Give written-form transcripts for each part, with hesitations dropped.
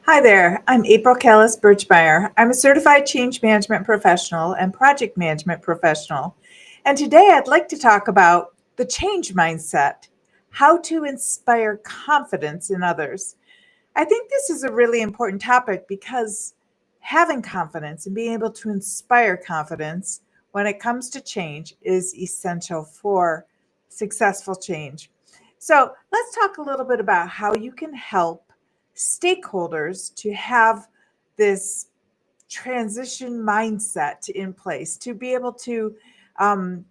Hi there, I'm April Callis-Birchmeier. I'm a certified change management professional and project management professional. And today I'd like to talk about the change mindset, how to inspire confidence in others. I think this is a really important topic because having confidence and being able to inspire confidence when it comes to change is essential for successful change. So, let's talk a little bit about how you can help stakeholders to have this transition mindset in place to be able to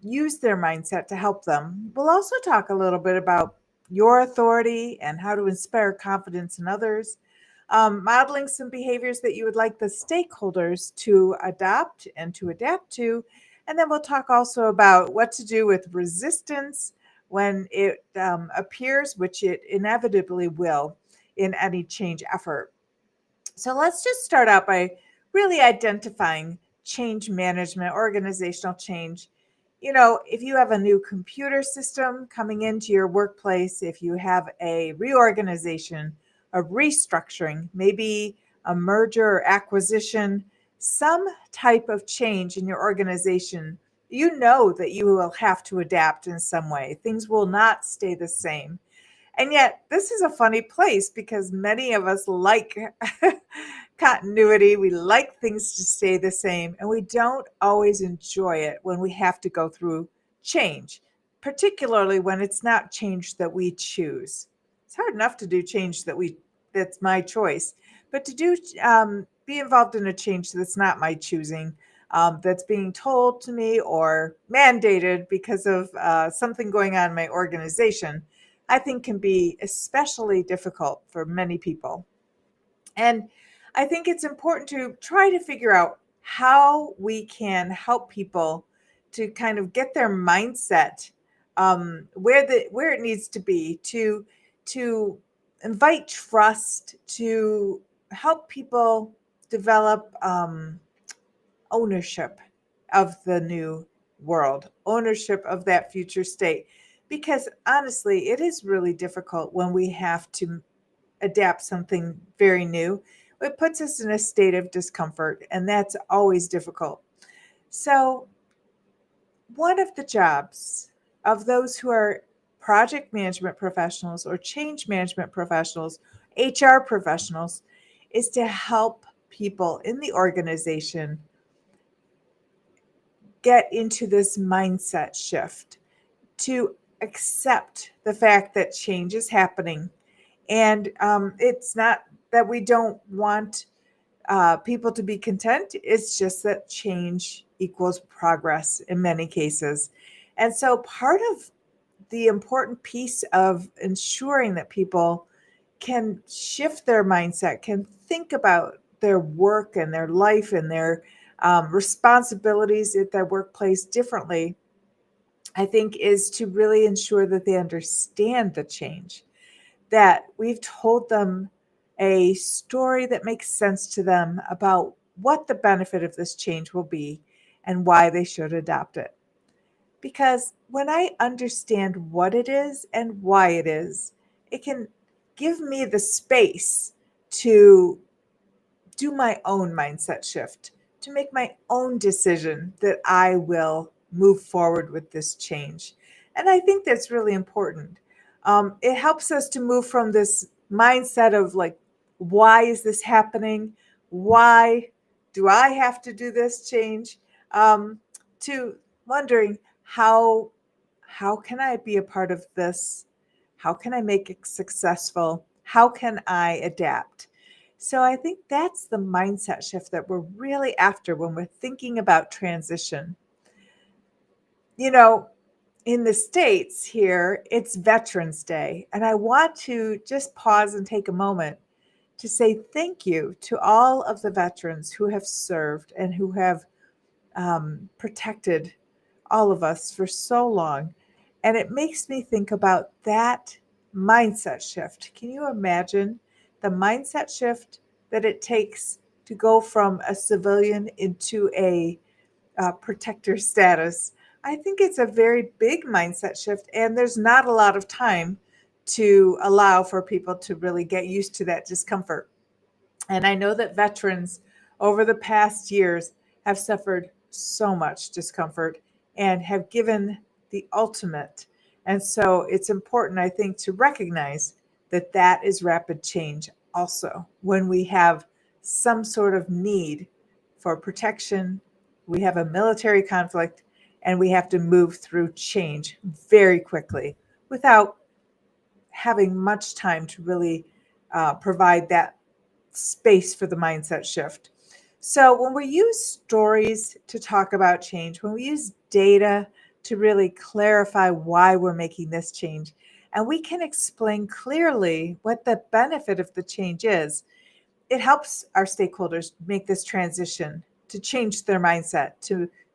use their mindset to help them. We'll also talk a little bit about your authority and how to inspire confidence in others, modeling some behaviors that you would like the stakeholders to adopt and to adapt to. And then we'll talk also about what to do with resistance when it appears, which it inevitably will in any change effort. So let's just start out by really identifying change management, organizational change. If you have a new computer system coming into your workplace, if you have a reorganization, a restructuring, maybe a merger or acquisition, some type of change in your organization, you know that you will have to adapt in some way. Things will not stay the same. And yet, this is a funny place because many of us like continuity. We like things to stay the same, and we don't always enjoy it when we have to go through change, particularly when it's not change that we choose. It's hard enough to do change that's my choice, but to do be involved in a change that's not my choosing, that's being told to me or mandated because of something going on in my organization, I think can be especially difficult for many people. And I think it's important to try to figure out how we can help people to kind of get their mindset where it needs to be to invite trust, to help people develop ownership of the new world, ownership of that future state. Because honestly, it is really difficult when we have to adapt something very new. It puts us in a state of discomfort, and that's always difficult. So, one of the jobs of those who are project management professionals or change management professionals, HR professionals, is to help people in the organization get into this mindset shift to accept the fact that change is happening. And it's not that we don't want people to be content, it's just that change equals progress in many cases. And so, part of the important piece of ensuring that people can shift their mindset, can think about their work and their life and their responsibilities at their workplace differently, I think, is to really ensure that they understand the change, that we've told them a story that makes sense to them about what the benefit of this change will be and why they should adopt it. Because when I understand what it is and why it can give me the space to do my own mindset shift, to make my own decision that I will move forward with this change. And I think that's really important. It helps us to move from this mindset of like, why is this happening? Why do I have to do this change? Um, to wondering how can I be a part of this? How can I make it successful? How can I adapt? So I think that's the mindset shift that we're really after when we're thinking about transition. You know, in the States here, it's Veterans Day. And I want to just pause and take a moment to say thank you to all of the veterans who have served and who have protected all of us for so long. And it makes me think about that mindset shift. Can you imagine the mindset shift that it takes to go from a civilian into a protector status? I think it's a very big mindset shift, and there's not a lot of time to allow for people to really get used to that discomfort. And I know that veterans over the past years have suffered so much discomfort and have given the ultimate. And so it's important, I think, to recognize that that is rapid change also. When we have some sort of need for protection, we have a military conflict, and we have to move through change very quickly without having much time to really provide that space for the mindset shift. So, when we use stories to talk about change, when we use data to really clarify why we're making this change, and we can explain clearly what the benefit of the change is, it helps our stakeholders make this transition to change their mindset,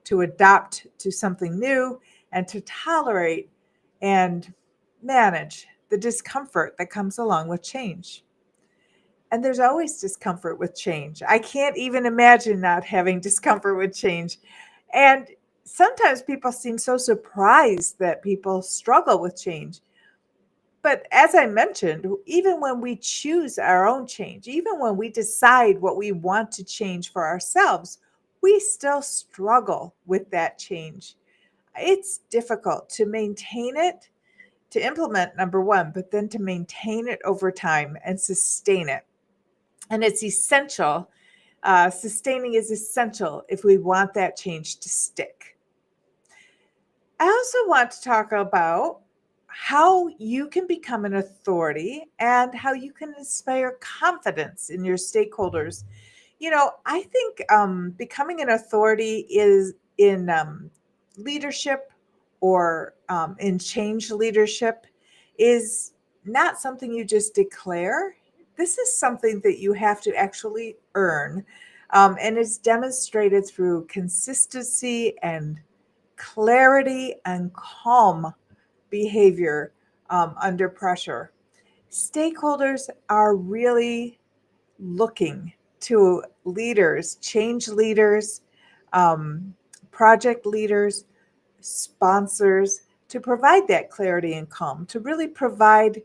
to adopt to something new, and to tolerate and manage the discomfort that comes along with change. And there's always discomfort with change. I can't even imagine not having discomfort with change. And sometimes people seem so surprised that people struggle with change. But as I mentioned, even when we choose our own change, even when we decide what we want to change for ourselves, we still struggle with that change. It's difficult to maintain it, to implement, number one, but then to maintain it over time and sustain it. And it's essential. Sustaining is essential if we want that change to stick. I also want to talk about how you can become an authority and how you can inspire confidence in your stakeholders. I think becoming an authority is in leadership or in change leadership is not something you just declare. This is something that you have to actually earn, and it's demonstrated through consistency and clarity and calm behavior under pressure. Stakeholders are really looking to leaders, change leaders, um, project leaders, sponsors to provide that clarity and calm, to really provide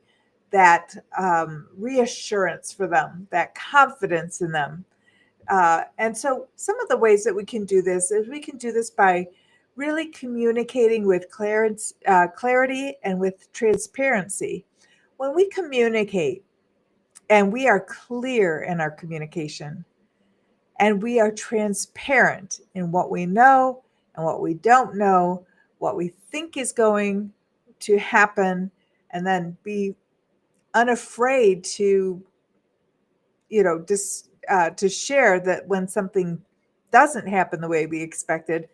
that reassurance for them, that confidence in them. And so, some of the ways that we can do this is we can do this by really communicating with clarity and with transparency. When we communicate and we are clear in our communication and we are transparent in what we know and what we don't know, what we think is going to happen, and then be unafraid to to share that when something doesn't happen the way we expected.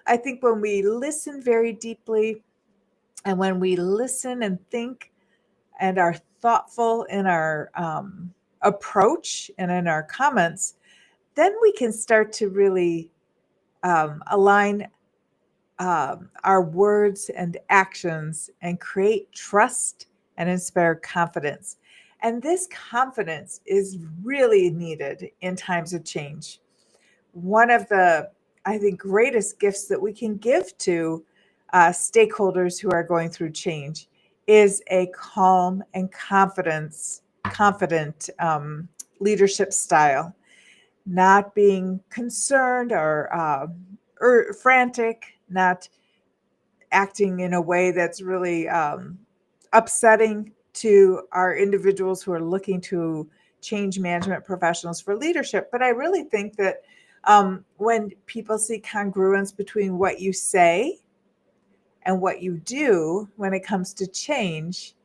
I think when we listen very deeply and when we listen and think and are thoughtful in our approach and in our comments, then we can start to really align our words and actions and create trust and inspire confidence. And this confidence is really needed in times of change. One of the, I think, greatest gifts that we can give to stakeholders who are going through change is a calm and confident leadership style, not being concerned or frantic, not acting in a way that's really upsetting to our individuals who are looking to change management professionals for leadership. But I really think that when people see congruence between what you say and what you do when it comes to change,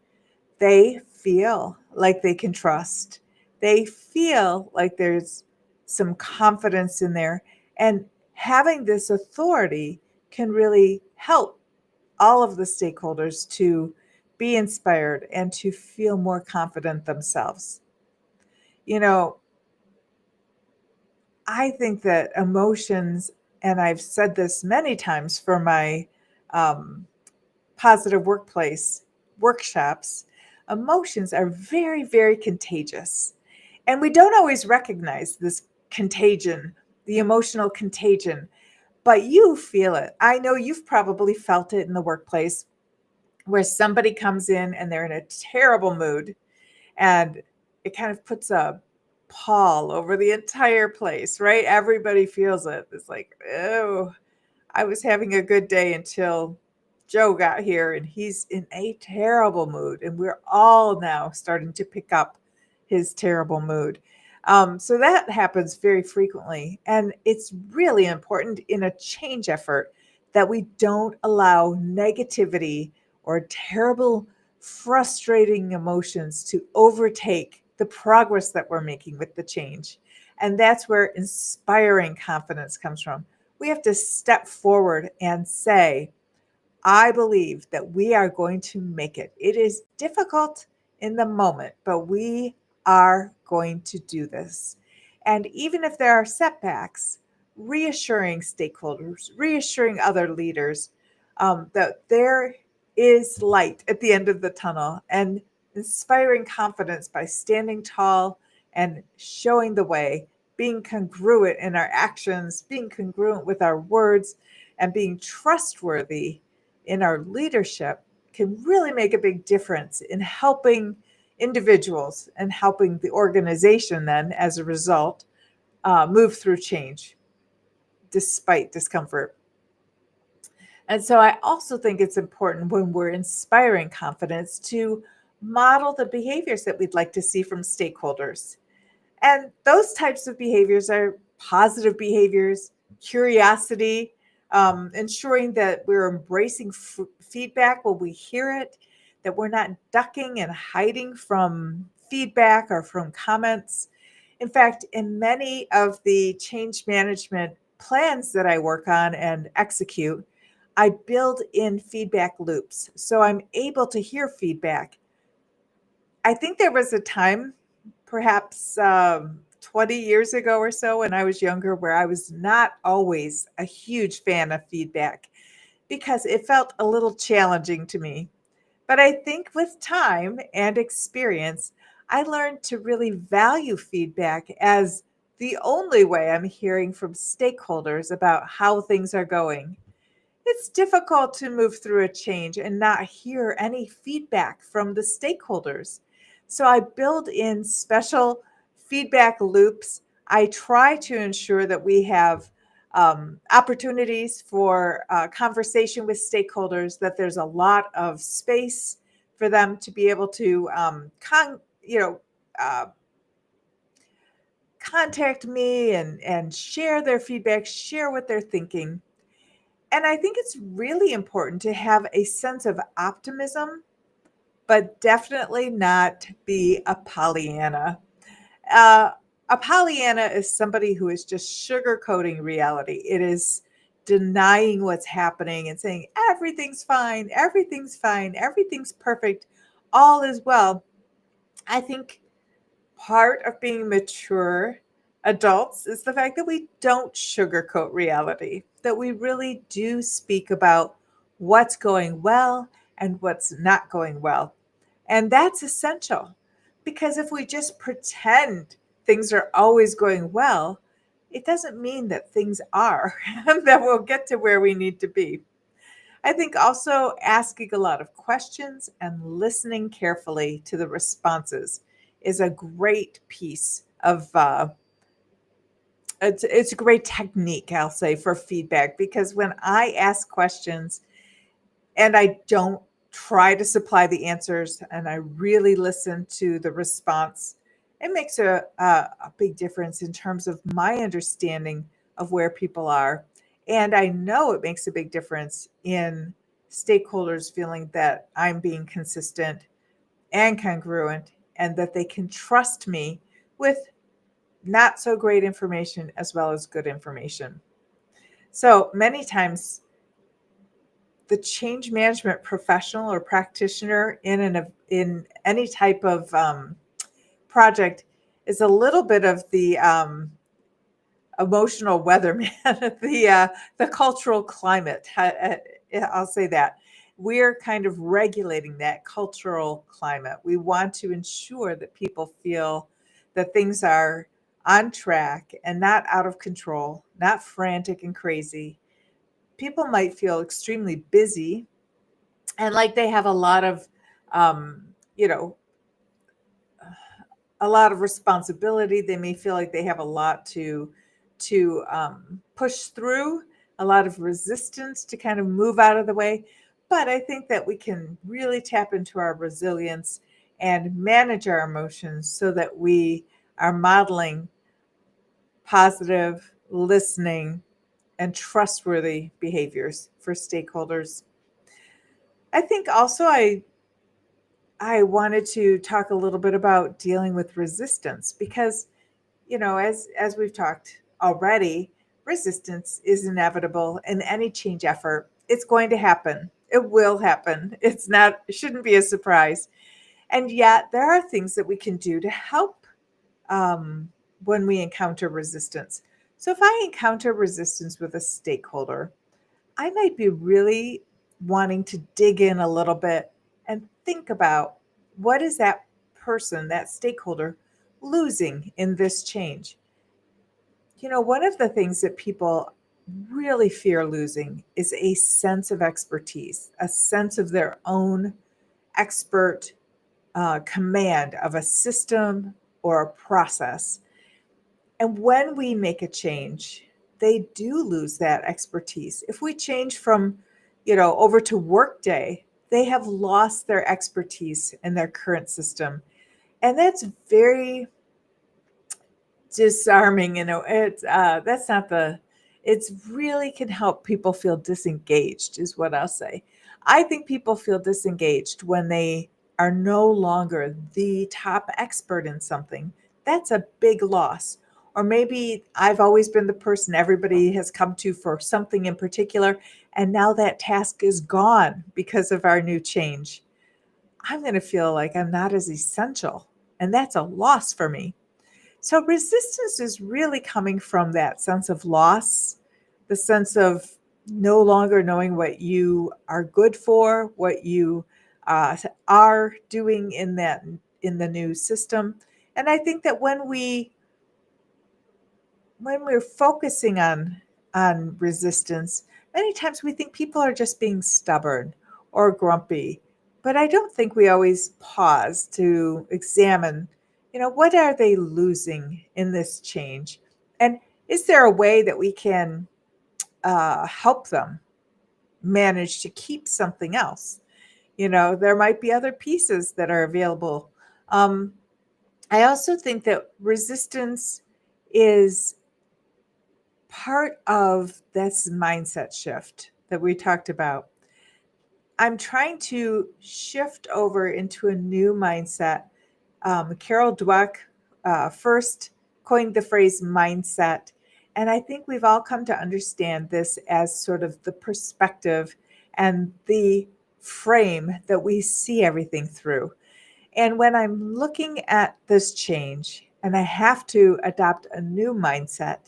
they feel like they can trust. They feel like there's some confidence in there. And having this authority can really help all of the stakeholders to be inspired and to feel more confident themselves. You know, I think that emotions, and I've said this many times for my um, positive workplace workshops, emotions are very, very contagious. And we don't always recognize this contagion, the emotional contagion, but you feel it. I know you've probably felt it in the workplace where somebody comes in and they're in a terrible mood and it kind of pall over the entire place, right? Everybody feels it. It's like, oh, I was having a good day until Joe got here and he's in a terrible mood. And we're all now starting to pick up his terrible mood. So that happens very frequently. And it's really important in a change effort that we don't allow negativity or terrible, frustrating emotions to overtake the progress that we're making with the change. And that's where inspiring confidence comes from. We have to step forward and say, I believe that we are going to make it. It is difficult in the moment, but we are going to do this. And even if there are setbacks, reassuring stakeholders, reassuring other leaders that there is light at the end of the tunnel and inspiring confidence by standing tall and showing the way, being congruent in our actions, being congruent with our words, and being trustworthy in our leadership can really make a big difference in helping individuals and helping the organization then as a result move through change despite discomfort. And so I also think it's important when we're inspiring confidence to model the behaviors that we'd like to see from stakeholders. And those types of behaviors are positive behaviors, curiosity, ensuring that we're embracing feedback when we hear it, that we're not ducking and hiding from feedback or from comments. In fact, in many of the change management plans that I work on and execute, I build in feedback loops. So I'm able to hear feedback. I think there was a time, perhaps 20 years ago or so, when I was younger, where I was not always a huge fan of feedback because it felt a little challenging to me. But I think with time and experience, I learned to really value feedback as the only way I'm hearing from stakeholders about how things are going. It's difficult to move through a change and not hear any feedback from the stakeholders. So I build in special feedback loops. I try to ensure that we have opportunities for conversation with stakeholders, that there's a lot of space for them to be able to uh, contact me and share their feedback, share what they're thinking. And I think it's really important to have a sense of optimism, but definitely not be a Pollyanna. Uh, a Pollyanna is somebody who is just sugarcoating reality. It is denying what's happening and saying, everything's fine, everything's perfect, all is well. I think part of being mature adults is the fact that we don't sugarcoat reality, that we really do speak about what's going well and what's not going well. And that's essential because if we just pretend things are always going well, it doesn't mean that things are, that we'll get to where we need to be. I think also asking a lot of questions and listening carefully to the responses is a great piece of it's a great technique, I'll say, for feedback because when I ask questions and I don't try to supply the answers and I really listen to the response, it makes a big difference in terms of my understanding of where people are. And I know it makes a big difference in stakeholders feeling that I'm being consistent and congruent and that they can trust me with not so great information as well as good information. So many times the change management professional or practitioner in any type of project is a little bit of the emotional weatherman, the cultural climate. I'll say that we're kind of regulating that cultural climate. We want to ensure that people feel that things are on track and not out of control, not frantic and crazy. People might feel extremely busy and like they have um, you know, a lot of responsibility. They may feel like they have a lot to push through, a lot of resistance to kind of move out of the way. But I think that we can really tap into our resilience and manage our emotions so that we are modeling positive listening and trustworthy behaviors for stakeholders. I think also I wanted to talk a little bit about dealing with resistance because, as we've talked already, resistance is inevitable in any change effort. It's going to happen. It will happen. It shouldn't be a surprise. And yet there are things that we can do to help um, when we encounter resistance. So if I encounter resistance with a stakeholder, I might be really wanting to dig in a little bit and think about what is that person, that stakeholder, losing in this change. One of the things that people really fear losing is a sense of expertise, a sense of their own expert command of a system or a process. And when we make a change, they do lose that expertise. If we change from, over to Workday, they have lost their expertise in their current system. And that's very disarming. That's not it's really can help people feel disengaged, is what I'll say. I think people feel disengaged when they are no longer the top expert in something. That's a big loss. Or maybe I've always been the person everybody has come to for something in particular, and now that task is gone because of our new change. I'm going to feel like I'm not as essential, and that's a loss for me. So resistance is really coming from that sense of loss, the sense of no longer knowing what you are good for, what you are doing in the new system. And I think that when we're focusing on resistance, many times we think people are just being stubborn or grumpy. But I don't think we always pause to examine, what are they losing in this change? And is there a way that we can help them manage to keep something else? There might be other pieces that are available. Um, I also think that resistance is part of this mindset shift that we talked about. I'm trying to shift over into a new mindset. Carol Dweck first coined the phrase mindset. And I think we've all come to understand this as sort of the perspective and the frame that we see everything through. And when I'm looking at this change and I have to adopt a new mindset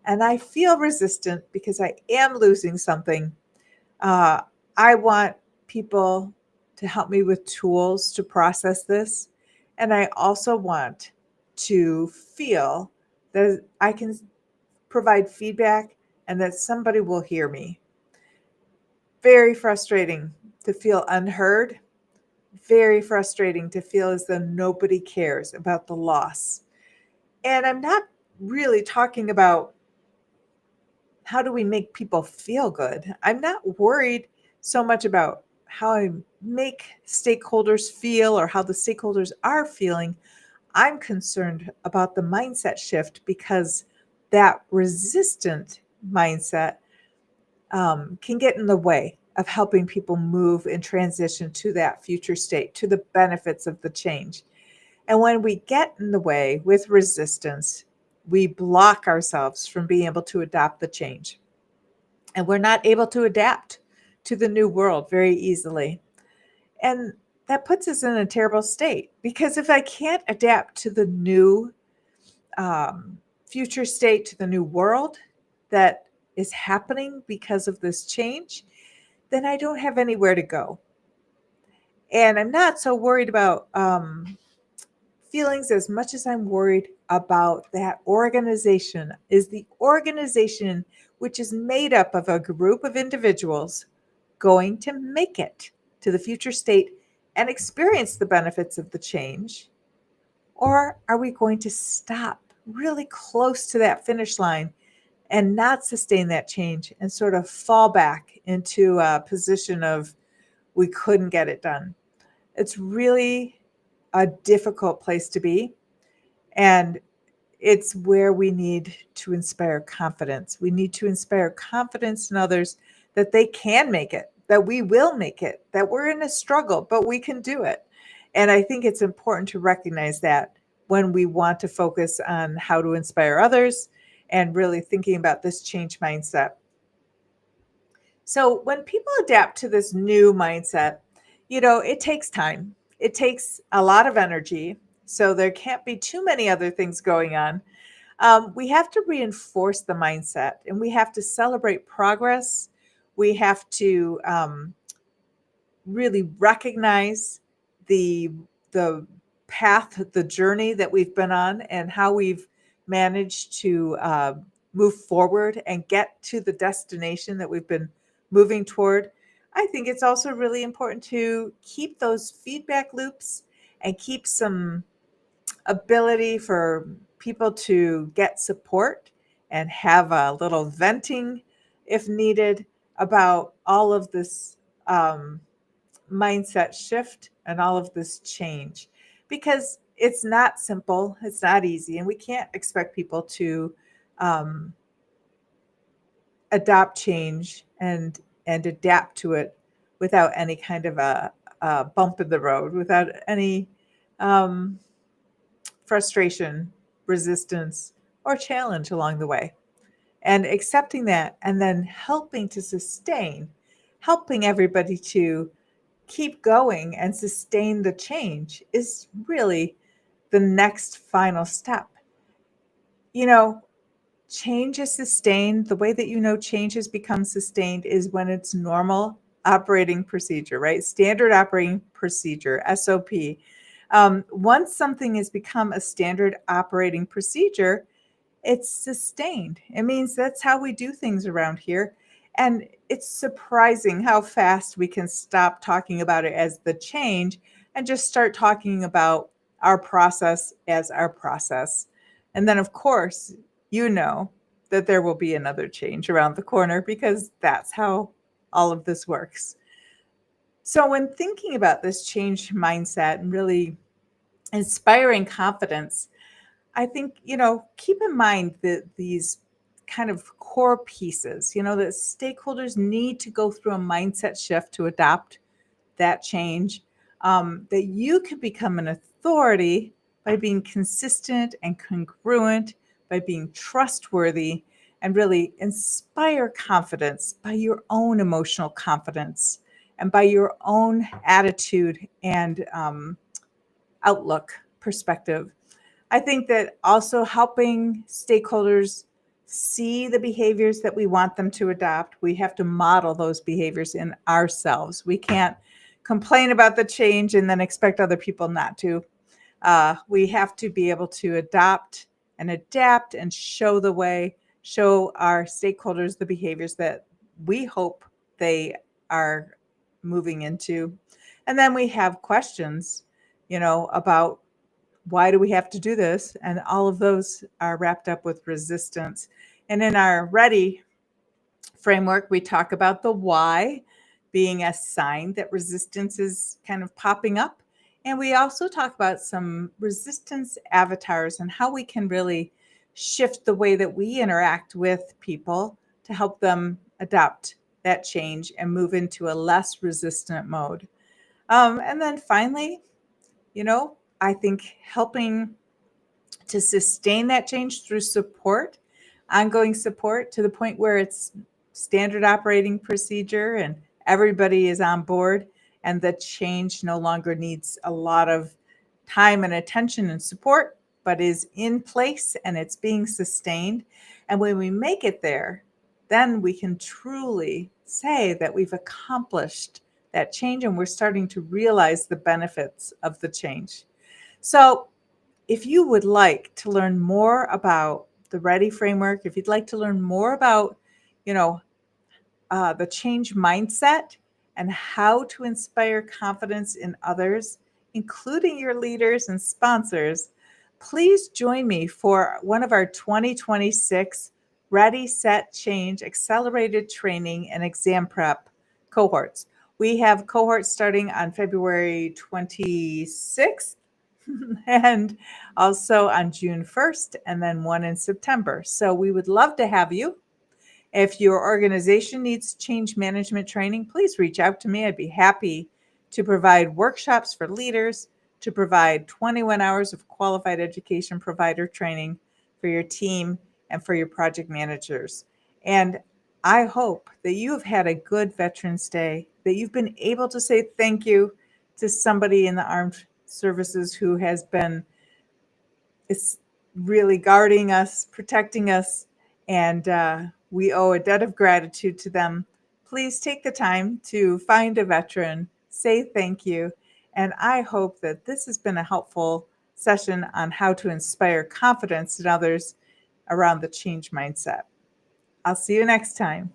and I feel resistant because I am losing something, uh, I want people to help me with tools to process this. And I also want to feel that I can provide feedback and that somebody will hear me. Very frustrating to feel unheard. Very frustrating to feel as though nobody cares about the loss. And I'm not really talking about how do we make people feel good. I'm not worried so much about how I make stakeholders feel or how the stakeholders are feeling. I'm concerned about the mindset shift because that resistant mindset can get in the way of helping people move and transition to that future state, to the benefits of the change. And when we get in the way with resistance, we block ourselves from being able to adopt the change. And we're not able to adapt to the new world very easily. And that puts us in a terrible state because if I can't adapt to the new future state, to the new world that is happening because of this change, then I don't have anywhere to go. And I'm not so worried about feelings as much as I'm worried about that organization. Is the organization, which is made up of a group of individuals, going to make it to the future state and experience the benefits of the change? Or are we going to stop really close to that finish line and not sustain that change and sort of fall back into a position of we couldn't get it done? It's really a difficult place to be. And it's where we need to inspire confidence. We need to inspire confidence in others that they can make it, that we will make it, that we're in a struggle, but we can do it. And I think it's important to recognize that when we want to focus on how to inspire others and really thinking about this change mindset. So when people adapt to this new mindset, it takes time. It takes a lot of energy. So there can't be too many other things going on. We have to reinforce the mindset and we have to celebrate progress. We have to really recognize the the path, the journey that we've been on, and how we've managed to move forward and get to the destination that we've been moving toward. I think it's also really important to keep those feedback loops and keep some ability for people to get support and have a little venting if needed about all of this mindset shift and all of this change, because it's not simple, it's not easy, and we can't expect people to um, adopt change and adapt to it without any kind of a bump in the road, without any um, frustration, resistance, or challenge along the way. And accepting that and then helping to sustain, helping everybody to keep going and sustain the change is really the next final step. You know, change is sustained. The way that change has become sustained is when it's normal operating procedure, right? Standard operating procedure, SOP. Once something has become a standard operating procedure, it's sustained. It means that's how we do things around here. And it's surprising how fast we can stop talking about it as the change and just start talking about our process as our process. And then, of course, you know that there will be another change around the corner because that's how all of this works. So, when thinking about this change mindset and really inspiring confidence, I think, keep in mind that these kind of core pieces, that stakeholders need to go through a mindset shift to adopt that change, that you can become an authority by being consistent and congruent, by being trustworthy, and really inspire confidence by your own emotional confidence and by your own attitude and outlook perspective. I think that also helping stakeholders see the behaviors that we want them to adopt, we have to model those behaviors in ourselves. We can't complain about the change and then expect other people not to. We have to be able to adopt and adapt and show the way, show our stakeholders the behaviors that we hope they are moving into. And then we have questions, about why do we have to do this? And all of those are wrapped up with resistance. And in our Ready framework, we talk about the why being a sign that resistance is kind of popping up. And we also talk about some resistance avatars and how we can really shift the way that we interact with people to help them adopt that change and move into a less resistant mode. And then finally, I think helping to sustain that change through support, ongoing support to the point where it's standard operating procedure and everybody is on board and the change no longer needs a lot of time and attention and support, but is in place and it's being sustained. And when we make it there, then we can truly say that we've accomplished that change and we're starting to realize the benefits of the change. So, if you would like to learn more about the Ready framework, if you'd like to learn more about, you know, the change mindset and how to inspire confidence in others, including your leaders and sponsors, please join me for one of our 2026 Ready, Set, Change accelerated training and exam prep cohorts. We have cohorts starting on February 26th and also on June 1st, and then one in September. So we would love to have you. If your organization needs change management training, please reach out to me. I'd be happy to provide workshops for leaders, to provide 21 hours of qualified education provider training for your team and for your project managers. And I hope that you have had a good Veterans Day, that you've been able to say thank you to somebody in the armed services who has been really guarding us, protecting us, and we owe a debt of gratitude to them. Please take the time to find a veteran, say thank you, and I hope that this has been a helpful session on how to inspire confidence in others around the change mindset. I'll see you next time.